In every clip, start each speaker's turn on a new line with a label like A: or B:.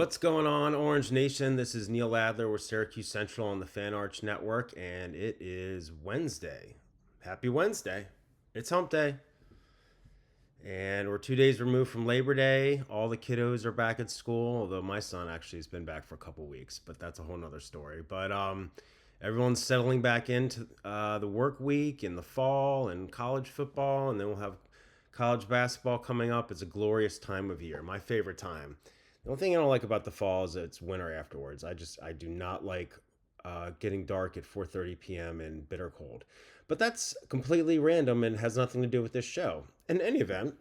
A: What's going on, Orange Nation? This is Neil Adler with Syracuse Central on the Fan Arch Network, and it is Wednesday. Happy Wednesday. It's hump day. And we're 2 days removed from Labor Day. All the kiddos are back at school, although my son actually has been back for a couple weeks, but that's a whole nother story. But everyone's settling back into the work week in the fall and college football, and then we'll have college basketball coming up. It's a glorious time of year, my favorite time. The only thing I don't like about the fall is it's winter afterwards. I do not like getting dark at 4:30 p.m. and bitter cold. But that's completely random and has nothing to do with this show. In any event,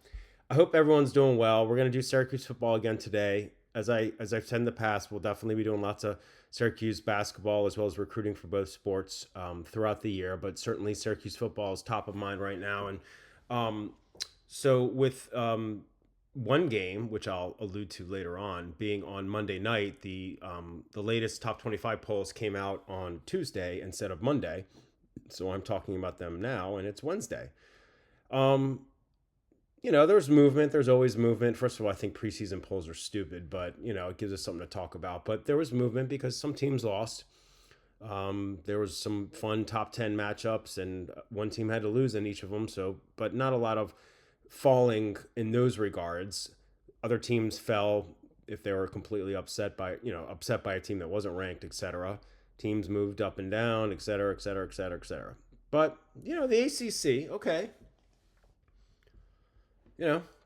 A: I hope everyone's doing well. We're going to do Syracuse football again today. As I've said in the past, we'll definitely be doing lots of Syracuse basketball as well as recruiting for both sports throughout the year. But certainly Syracuse football is top of mind right now. And so with one game, which I'll allude to later on, being on Monday night, the latest top 25 polls came out on Tuesday instead of Monday. So I'm talking about them now, and it's Wednesday. There's movement. There's always movement. First of all, I think preseason polls are stupid, but, it gives us something to talk about. But there was movement because some teams lost. There was some fun top 10 matchups, and one team had to lose in each of them. But not a lot of falling in those regards. Other teams fell if they were completely upset by a team that wasn't ranked, etc. Teams moved up and down, etc., etc., etc., etc. But the ACC, okay.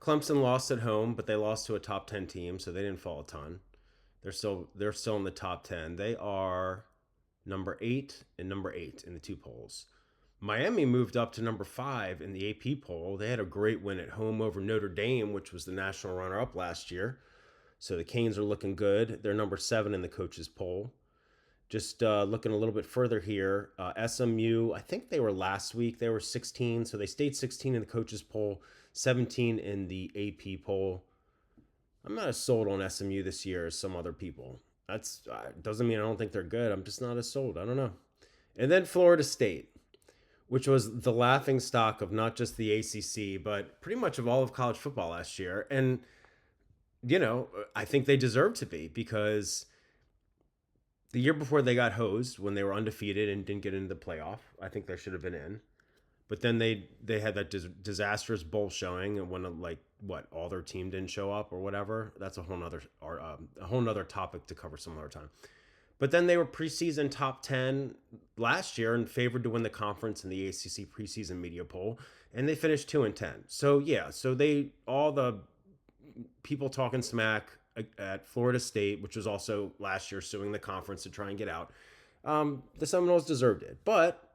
A: Clemson lost at home, but they lost to a top 10 team, so they didn't fall a ton. They're still in the top 10. They are number 8 and number 8 in the two polls. Miami moved up to number 5 in the AP poll. They had a great win at home over Notre Dame, which was the national runner-up last year. So the Canes are looking good. They're number 7 in the coaches poll. Just looking a little bit further here, SMU, I think they were last week. They were 16, so they stayed 16 in the coaches poll, 17 in the AP poll. I'm not as sold on SMU this year as some other people. That's doesn't mean I don't think they're good. I'm just not as sold. I don't know. And then Florida State, which was the laughing stock of not just the ACC, but pretty much of all of college football last year. And, I think they deserve to be because the year before they got hosed when they were undefeated and didn't get into the playoff. I think they should have been in. But then they had that disastrous bowl showing and when all their team didn't show up or whatever. That's a whole nother topic to cover some other time. But then they were preseason top 10 last year and favored to win the conference in the ACC preseason media poll, and they finished 2-10. So all the people talking smack at Florida State, which was also last year suing the conference to try and get out, the Seminoles deserved it. But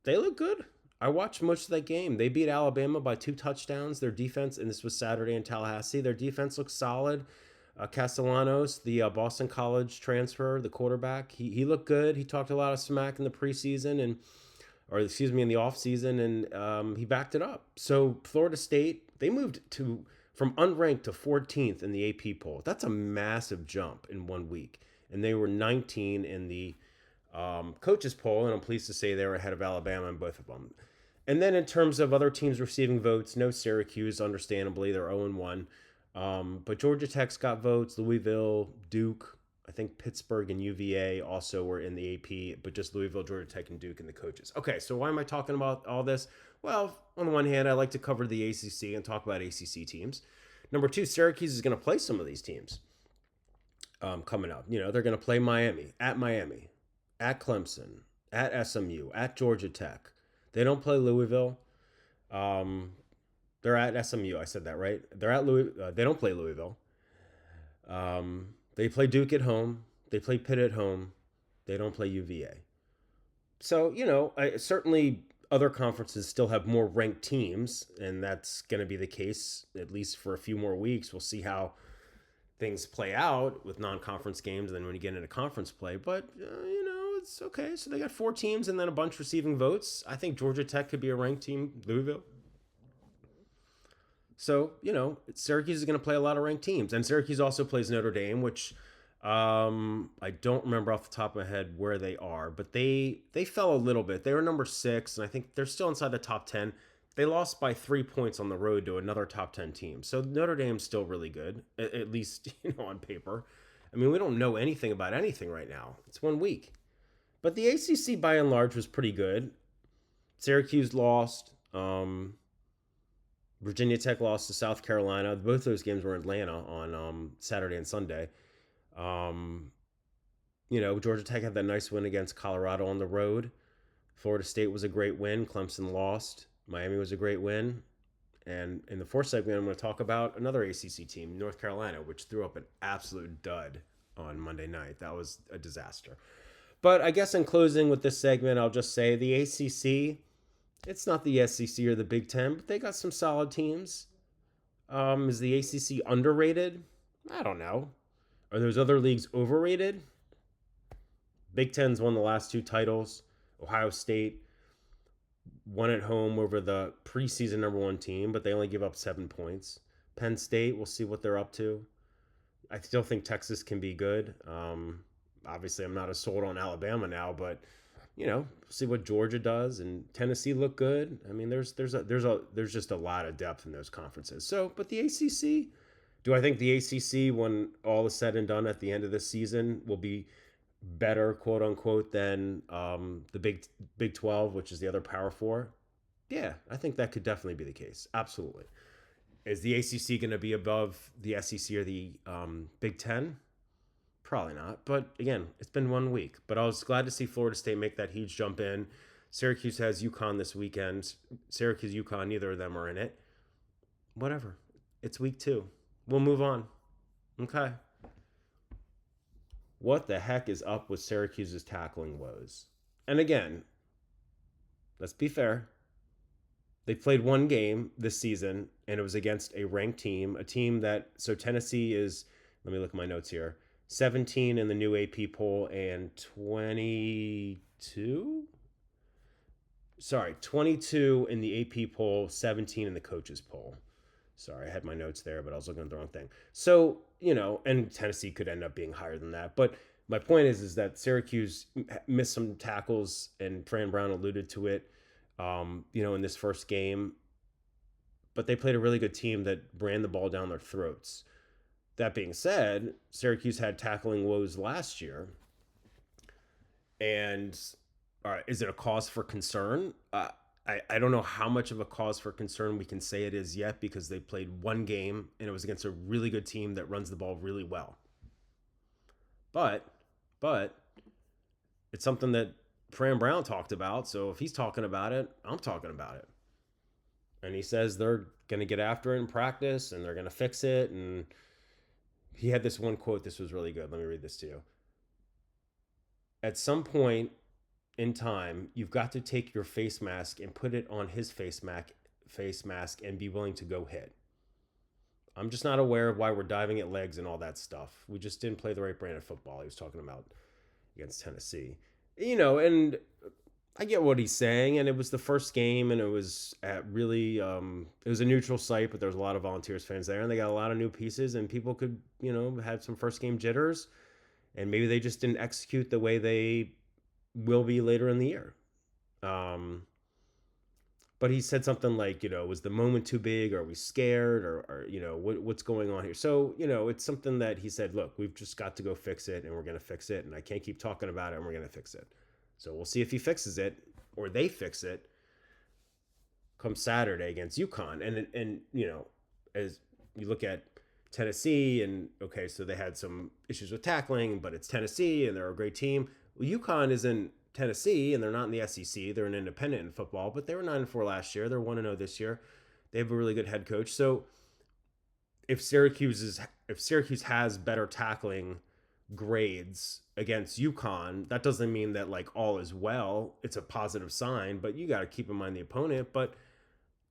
A: they look good. I watched most of that game. They beat Alabama by 2 touchdowns. Their defense, and this was Saturday in Tallahassee, their defense looks solid. Castellanos, the Boston College transfer, the quarterback, he looked good. He talked a lot of smack in the preseason in the offseason, and he backed it up. So Florida State, they moved from unranked to 14th in the AP poll. That's a massive jump in 1 week. And they were 19 in the coaches poll, and I'm pleased to say they were ahead of Alabama in both of them. And then in terms of other teams receiving votes, no Syracuse, understandably, they're 0-1. But Georgia Tech's got votes, Louisville, Duke, I think Pittsburgh and UVA also were in the AP, but just Louisville, Georgia Tech, and Duke in the coaches. Okay, so why am I talking about all this? Well, on the one hand, I like to cover the ACC and talk about ACC teams. Number 2, Syracuse is going to play some of these teams coming up. They're going to play Miami, at Clemson, at SMU, at Georgia Tech. They don't play Louisville. They're at SMU. I said that right. They're at they don't play Louisville. They play Duke at home. They play Pitt at home. They don't play UVA. So certainly other conferences still have more ranked teams, and that's going to be the case at least for a few more weeks. We'll see how things play out with non-conference games, and then when you get into conference play. But it's okay. So they got 4 teams and then a bunch receiving votes. I think Georgia Tech could be a ranked team. Louisville. So, Syracuse is going to play a lot of ranked teams. And Syracuse also plays Notre Dame, which I don't remember off the top of my head where they are. But they fell a little bit. They were number 6, and I think they're still inside the top 10. They lost by 3 points on the road to another top 10 team. So Notre Dame's still really good, at least, on paper. I mean, we don't know anything about anything right now. It's 1 week. But the ACC by and large was pretty good. Syracuse lost. Virginia Tech lost to South Carolina. Both those games were in Atlanta on Saturday and Sunday. Georgia Tech had that nice win against Colorado on the road. Florida State was a great win. Clemson lost. Miami was a great win. And in the fourth segment, I'm going to talk about another ACC team, North Carolina, which threw up an absolute dud on Monday night. That was a disaster. But I guess in closing with this segment, I'll just say the ACC, it's not the SEC or the Big Ten, but they got some solid teams. Is the ACC underrated? I don't know. Are those other leagues overrated? Big Ten's won the last 2 titles. Ohio State won at home over the preseason #1 team, but they only give up 7 points. Penn State, we'll see what they're up to. I still think Texas can be good. Obviously, I'm not as sold on Alabama now, but see what Georgia does, and Tennessee look good. I mean, there's just a lot of depth in those conferences. So, but the ACC, do I think the ACC, when all is said and done at the end of this season, will be better, quote unquote, than the Big 12, which is the other Power 4? Yeah, I think that could definitely be the case. Absolutely. Is the ACC going to be above the SEC or the Big 10? Probably not. But again, it's been 1 week. But I was glad to see Florida State make that huge jump in. Syracuse has UConn this weekend. Syracuse, UConn, neither of them are in it. Whatever. It's week 2. We'll move on. Okay. What the heck is up with Syracuse's tackling woes? And again, let's be fair. They played 1 game this season, and it was against a ranked team, a team that, so Tennessee is, let me look at my notes here, 17 in the new AP poll and 22 in the AP poll, 17 in the coaches poll. Sorry, I had my notes there, but I was looking at the wrong thing. So, and Tennessee could end up being higher than that. But my point is that Syracuse missed some tackles, and Fran Brown alluded to it, in this first game. But they played a really good team that ran the ball down their throats. That being said, Syracuse had tackling woes last year. And is it a cause for concern? I don't know how much of a cause for concern we can say it is yet, because they played 1 game and it was against a really good team that runs the ball really well. But it's something that Fran Brown talked about. So if he's talking about it, I'm talking about it. And he says they're going to get after it in practice and they're going to fix it. And he had this one quote. This was really good. Let me read this to you. At some point in time, you've got to take your face mask and put it on his face mask and be willing to go hit. I'm just not aware of why we're diving at legs and all that stuff. We just didn't play the right brand of football. He was talking about against Tennessee. And I get what he's saying, and it was the first game, and it was at really, it was a neutral site, but there was a lot of Volunteers fans there, and they got a lot of new pieces, and people could, have some first game jitters, and maybe they just didn't execute the way they will be later in the year. But he said something like, was the moment too big? Are we scared? Or what's going on here? So, it's something that he said, look, we've just got to go fix it, and we're going to fix it. And I can't keep talking about it, and we're going to fix it. So we'll see if he fixes it or they fix it come Saturday against UConn. And as you look at Tennessee, and okay, so they had some issues with tackling, but it's Tennessee and they're a great team. Well, UConn isn't Tennessee, and they're not in the SEC. They're an independent in football, but they were 9-4 last year. They're 1-0 this year. They have a really good head coach. So if Syracuse has better tackling grades against UConn, that doesn't mean that all is well. It's a positive sign, but you got to keep in mind the opponent. But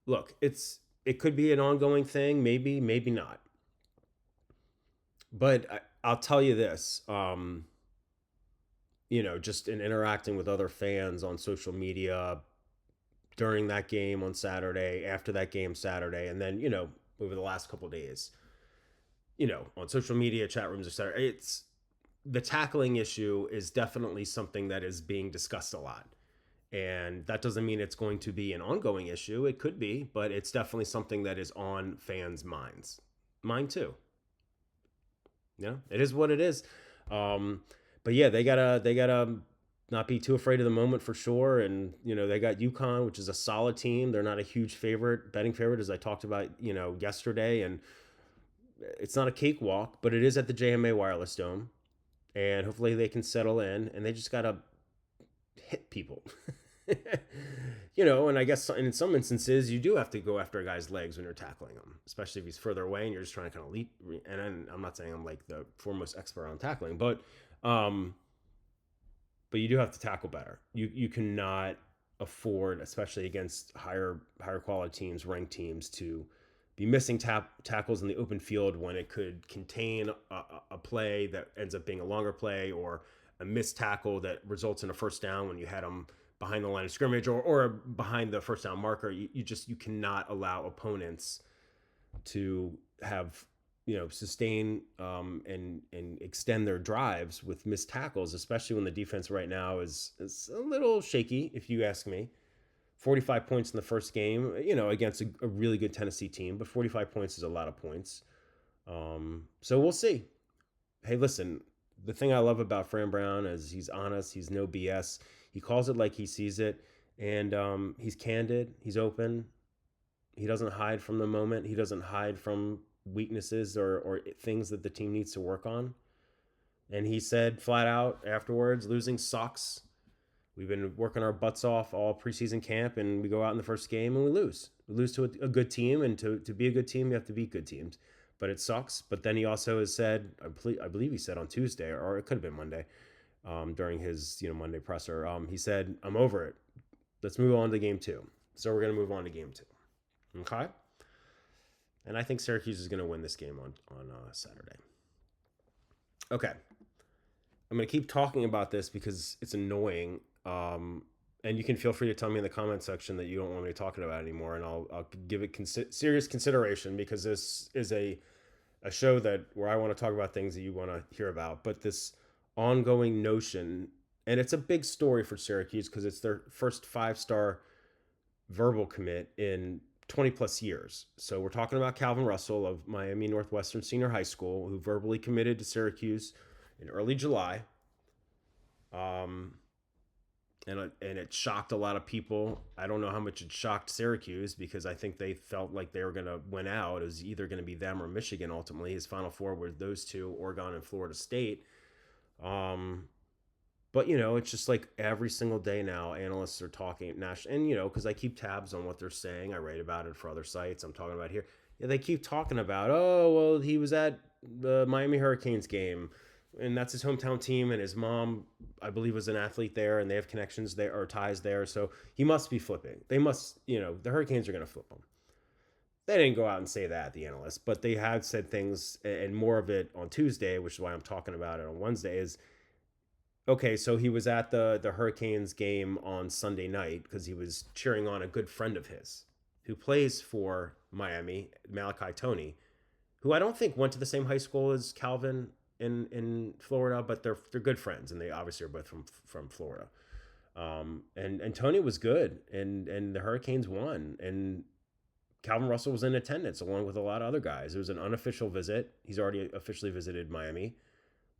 A: look, it could be an ongoing thing, maybe not. But I'll tell you this, just in interacting with other fans on social media during that game on Saturday, after that game Saturday, and then, over the last couple of days, on social media, chat rooms, etc. It's the tackling issue is definitely something that is being discussed a lot. And that doesn't mean it's going to be an ongoing issue. It could be, but it's definitely something that is on fans' minds. Mine too. Yeah, it is what it is. Um, but yeah, they gotta not be too afraid of the moment for sure. And they got UConn, which is a solid team. They're not a huge betting favorite, as I talked about yesterday. And it's not a cakewalk, but it is at the JMA Wireless Dome, and hopefully they can settle in. And they just gotta hit people. And I guess in some instances you do have to go after a guy's legs when you're tackling him, especially if he's further away and you're just trying to kind of leap. And I'm not saying I'm like the foremost expert on tackling, um, but you do have to tackle better. You cannot afford, especially against higher quality teams, ranked teams, to be missing tackles in the open field when it could contain a play that ends up being a longer play, or a missed tackle that results in a first down when you had them behind the line of scrimmage, or behind the first down marker. You cannot allow opponents to have sustain and extend their drives with missed tackles, especially when the defense right now is a little shaky, if you ask me. 45 points in the first game, against a really good Tennessee team, but 45 points is a lot of points. So we'll see. Hey, listen, the thing I love about Fran Brown is he's honest. He's no BS. He calls it like he sees it, and he's candid. He's open. He doesn't hide from the moment. He doesn't hide from weaknesses or things that the team needs to work on. And he said flat out afterwards, losing sucks. We've been working our butts off all preseason camp, and we go out in the first game and we lose. We lose to a good team, and to be a good team, you have to beat good teams. But it sucks. But then he also has said, I believe he said on Tuesday, or it could have been Monday, during his Monday presser, he said, "I'm over it. Let's move on to game 2." So we're going to move on to game 2. Okay? And I think Syracuse is going to win this game on Saturday. Okay. I'm going to keep talking about this because it's annoying. And you can feel free to tell me in the comment section that you don't want me talking about it anymore, and I'll give it serious consideration, because this is a show where I want to talk about things that you want to hear about. But this ongoing notion, and it's a big story for Syracuse because it's their first 5-star verbal commit in 20 plus years. So we're talking about Calvin Russell of Miami Northwestern Senior High School, who verbally committed to Syracuse in early July. And it shocked a lot of people. I don't know how much it shocked Syracuse, because I think they felt like they were going to win out. It was either going to be them or Michigan ultimately. His Final Four were those two, Oregon and Florida State. But, it's just like every single day now, analysts are talking at national, and, because I keep tabs on what they're saying. I write about it for other sites. I'm talking about here. Yeah, they keep talking about, oh, well, he was at the Miami Hurricanes game, and that's his hometown team, and his mom, I believe, was an athlete there, and they have connections there or ties there, so he must be flipping. They must, the Hurricanes are going to flip him. They didn't go out and say that, the analysts, but they had said things, and more of it on Tuesday, which is why I'm talking about it on Wednesday, is, okay, so he was at the Hurricanes game on Sunday night because he was cheering on a good friend of his who plays for Miami, Malachi Toney, who I don't think went to the same high school as Calvin in Florida, but they're good friends, and they obviously are both from Florida. And Toney was good, and the Hurricanes won, and Calvin Russell was in attendance along with a lot of other guys. It was an unofficial visit. He's already officially visited Miami.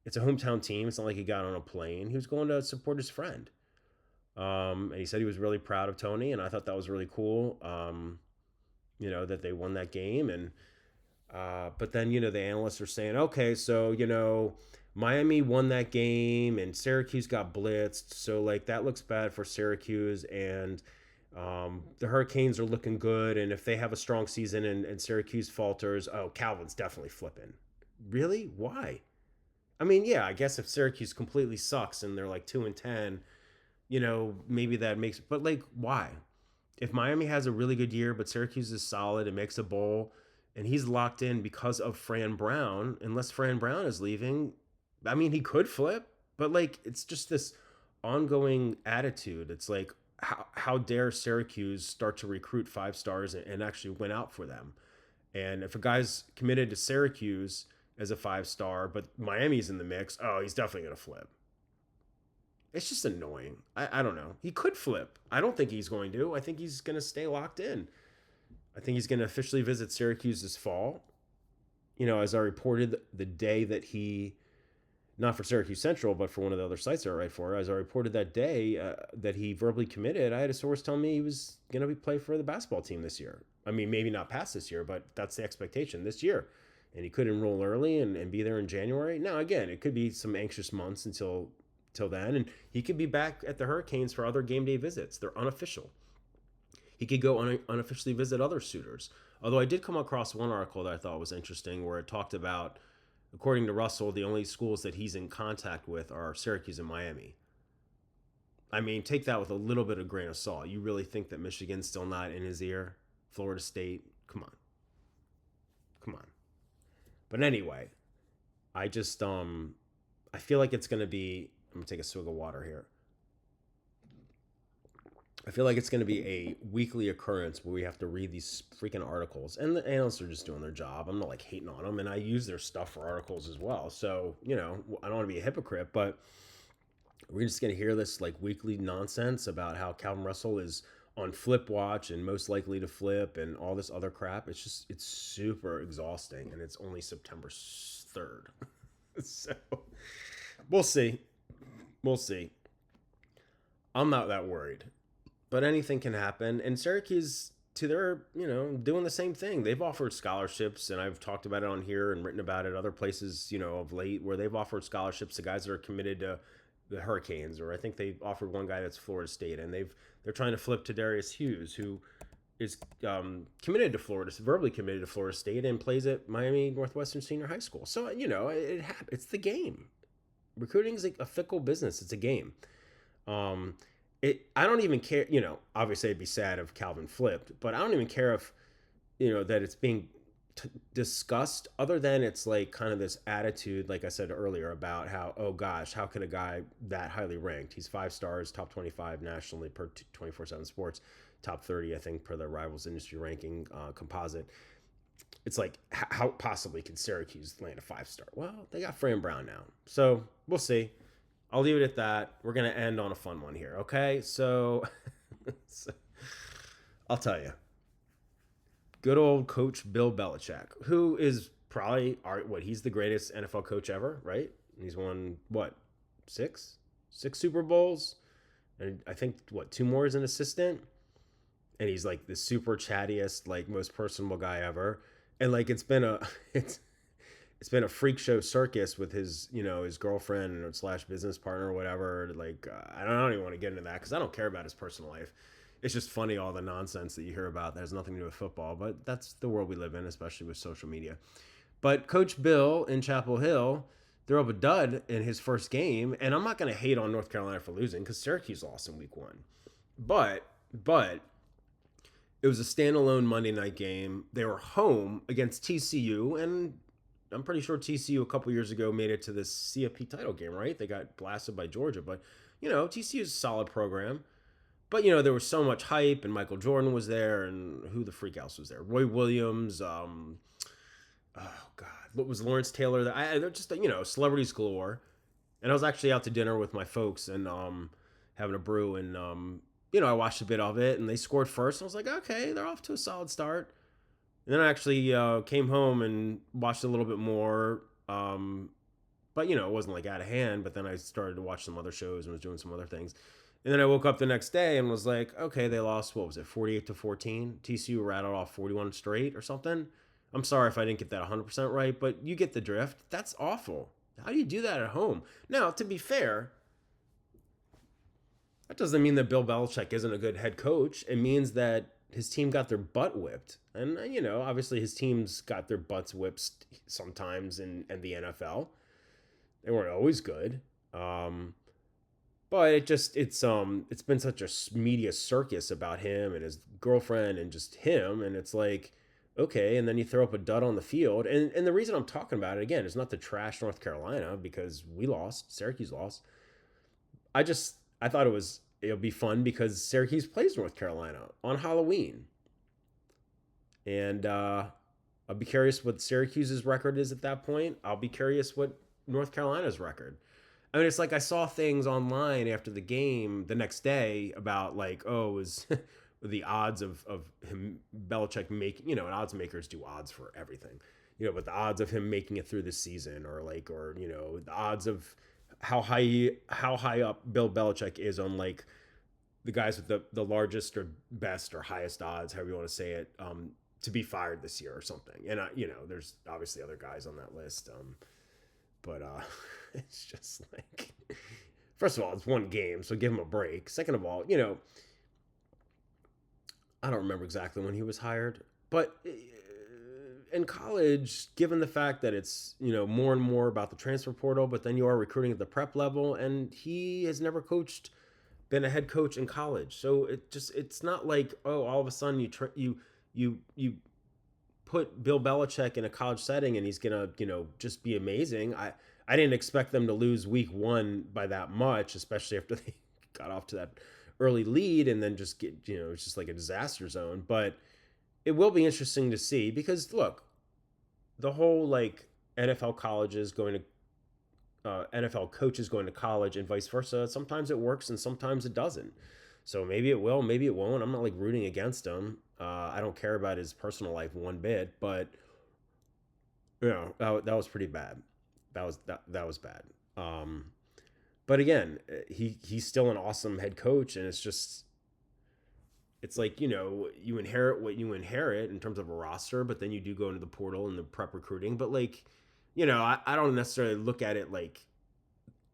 A: It's a hometown team. It's not like he got on a plane. He was going to support his friend. And he said he was really proud of Toney, and I thought that was really cool, that they won that game. And but then, the analysts are saying, okay, so, Miami won that game and Syracuse got blitzed. So, like, that looks bad for Syracuse, and the Hurricanes are looking good. And if they have a strong season and Syracuse falters, oh, Calvin's definitely flipping. Really? Why? I mean, yeah, I guess if Syracuse completely sucks and they're like 2-10, maybe that makes, but like, why? If Miami has a really good year, but Syracuse is solid and makes a bowl, and he's locked in because of Fran Brown, unless Fran Brown is leaving, I mean, he could flip, but like, it's just this ongoing attitude. It's like, how dare Syracuse start to recruit 5 stars and actually win out for them? And if a guy's committed to Syracuse as a 5-star, but Miami's in the mix, oh, he's definitely going to flip. It's just annoying. I don't know. He could flip. I don't think he's going to. I think he's going to stay locked in. I think he's going to officially visit Syracuse this fall. As I reported the day that he, not for Syracuse Central, but for one of the other sites I write for, as I reported that day that he verbally committed, I had a source tell me he was going to be play for the basketball team this year. I mean, maybe not past this year, but that's the expectation this year. And he could enroll early and be there in January. Now, again, it could be some anxious months until then, and he could be back at the Hurricanes for other game day visits. They're unofficial. He could go unofficially visit other suitors. Although I did come across one article that I thought was interesting where it talked about, according to Russell, the only schools that he's in contact with are Syracuse and Miami. I mean, take that with a little bit of grain of salt. You really think that Michigan's still not in his ear? Florida State? Come on. Come on. But anyway, I just I feel like it's going to be, I'm going to take a swig of water here. I feel like it's going to be a weekly occurrence where we have to read these freaking articles. And the analysts are just doing their job. I'm not like hating on them. And I use their stuff for articles as well. So, I don't want to be a hypocrite, but we're just going to hear this like weekly nonsense about how Calvin Russell is on flip watch and most likely to flip and all this other crap. It's super exhausting. And it's only September 3rd. So we'll see. We'll see. I'm not that worried. But anything can happen. And Syracuse, to their, doing the same thing. They've offered scholarships, and I've talked about it on here and written about it other places, of late, where they've offered scholarships to guys that are committed to the Hurricanes. Or I think they offered one guy that's Florida State, and they're trying to flip to Darius Hughes, who is committed to Florida, verbally committed to Florida State, and plays at Miami Northwestern Senior High School. So, it's the game. Recruiting is like a fickle business. It's a game. I don't even care, obviously I'd be sad if Calvin flipped, but I don't even care if, that it's being discussed, other than it's like kind of this attitude, like I said earlier, about how, oh gosh, how can a guy that highly ranked, he's 5 stars, top 25 nationally per 24/7 Sports, top 30, I think, per the Rivals Industry Ranking composite. It's like, how possibly can Syracuse land a 5-star? Well, they got Fran Brown now. So we'll see. I'll leave it at that. We're going to end on a fun one here, okay? So I'll tell you. Good old coach Bill Belichick, who is probably, he's the greatest NFL coach ever, right? He's won, 6 Super Bowls? And I think, 2 more as an assistant? And he's like the super chattiest, like most personable guy ever. And like it's been a freak show circus with his, his girlfriend / business partner or whatever. Like, I don't even want to get into that because I don't care about his personal life. It's just funny, all the nonsense that you hear about that has nothing to do with football. But that's the world we live in, especially with social media. But Coach Bill in Chapel Hill threw up a dud in his first game. And I'm not going to hate on North Carolina for losing because Syracuse lost in week 1. But it was a standalone Monday night game. They were home against TCU, and I'm pretty sure TCU a couple years ago made it to the CFP title game, right? They got blasted by Georgia, but, TCU is a solid program. But, there was so much hype, and Michael Jordan was there, and who the freak else was there? Roy Williams, oh, God, what was Lawrence Taylor? They're just, celebrities galore. And I was actually out to dinner with my folks and having a brew, and, I watched a bit of it, and they scored first. And I was like, okay, they're off to a solid start. And then I actually came home and watched a little bit more. But, it wasn't like out of hand. But then I started to watch some other shows and was doing some other things. And then I woke up the next day and was like, okay, they lost, 48-14? TCU rattled off 41 straight or something. I'm sorry if I didn't get that 100% right, but you get the drift. That's awful. How do you do that at home? Now, to be fair, that doesn't mean that Bill Belichick isn't a good head coach. It means that his team got their butt whipped. And, obviously his teams got their butts whipped sometimes in the NFL. They weren't always good. But it's been such a media circus about him and his girlfriend and just him. And it's like, okay, and then you throw up a dud on the field. And the reason I'm talking about it, again, is not to trash North Carolina because we lost. Syracuse lost. I thought it'll be fun because Syracuse plays North Carolina on Halloween. And I'll be curious what Syracuse's record is at that point. I'll be curious what North Carolina's record. I mean, it's like I saw things online after the game the next day about like, oh, it was the odds of him Belichick making, and odds makers do odds for everything, but the odds of him making it through the season, or the odds of how high up Bill Belichick is on like the guys with the largest or best or highest odds, however you want to say it, to be fired this year or something. And there's obviously other guys on that list, but it's just like, first of all, it's one game, so give him a break. Second of all, I don't remember exactly when he was hired, but in college, given the fact that it's more and more about the transfer portal, but then you are recruiting at the prep level, and he has never been a head coach in college, so it's not like, oh, all of a sudden you put Bill Belichick in a college setting and he's gonna just be amazing. I didn't expect them to lose week one by that much, especially after they got off to that early lead and then just get it's just like a disaster zone. But it will be interesting to see, because look, the whole like NFL colleges going to NFL coaches going to college and vice versa, sometimes it works and sometimes it doesn't. So maybe it will, maybe it won't. I'm not like rooting against him. I don't care about his personal life one bit, but that was pretty bad. That was bad. But again, he's still an awesome head coach, and it's like, you inherit what you inherit in terms of a roster, but then you do go into the portal and the prep recruiting. But like, I don't necessarily look at it like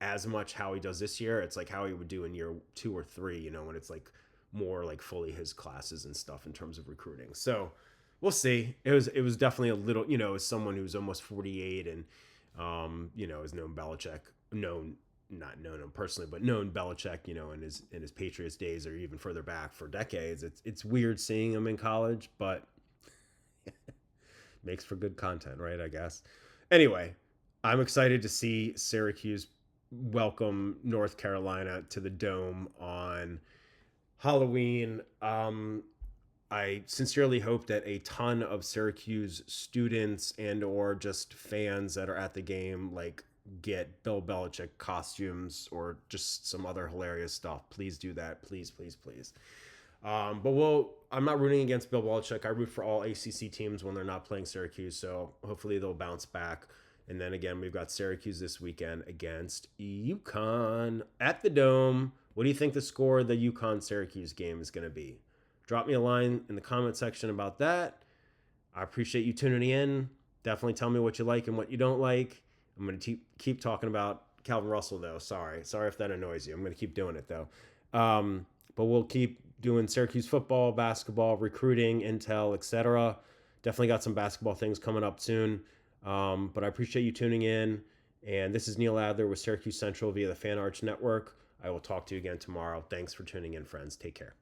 A: as much how he does this year. It's like how he would do in year 2 or 3, when it's like more like fully his classes and stuff in terms of recruiting. So we'll see. It was definitely a little, as someone who's almost 48 and has known Belichick, not known him personally, but known Belichick, in his Patriots days or even further back for decades. It's weird seeing him in college, but makes for good content, right? I guess. Anyway, I'm excited to see Syracuse welcome North Carolina to the Dome on Halloween. I sincerely hope that a ton of Syracuse students and or just fans that are at the game like get Bill Belichick costumes or just some other hilarious stuff. Please do that. Please, please, please. But I'm not rooting against Bill Belichick. I root for all ACC teams when they're not playing Syracuse. So hopefully they'll bounce back. And then again, we've got Syracuse this weekend against UConn at the Dome. What do you think the score of the UConn-Syracuse game is going to be? Drop me a line in the comment section about that. I appreciate you tuning in. Definitely tell me what you like and what you don't like. I'm going to keep talking about Calvin Russell, though. Sorry if that annoys you. I'm going to keep doing it, though. But we'll keep doing Syracuse football, basketball, recruiting, intel, etc. Definitely got some basketball things coming up soon. But I appreciate you tuning in. And this is Neil Adler with Syracuse Central via the Fan Arch Network. I will talk to you again tomorrow. Thanks for tuning in, friends. Take care.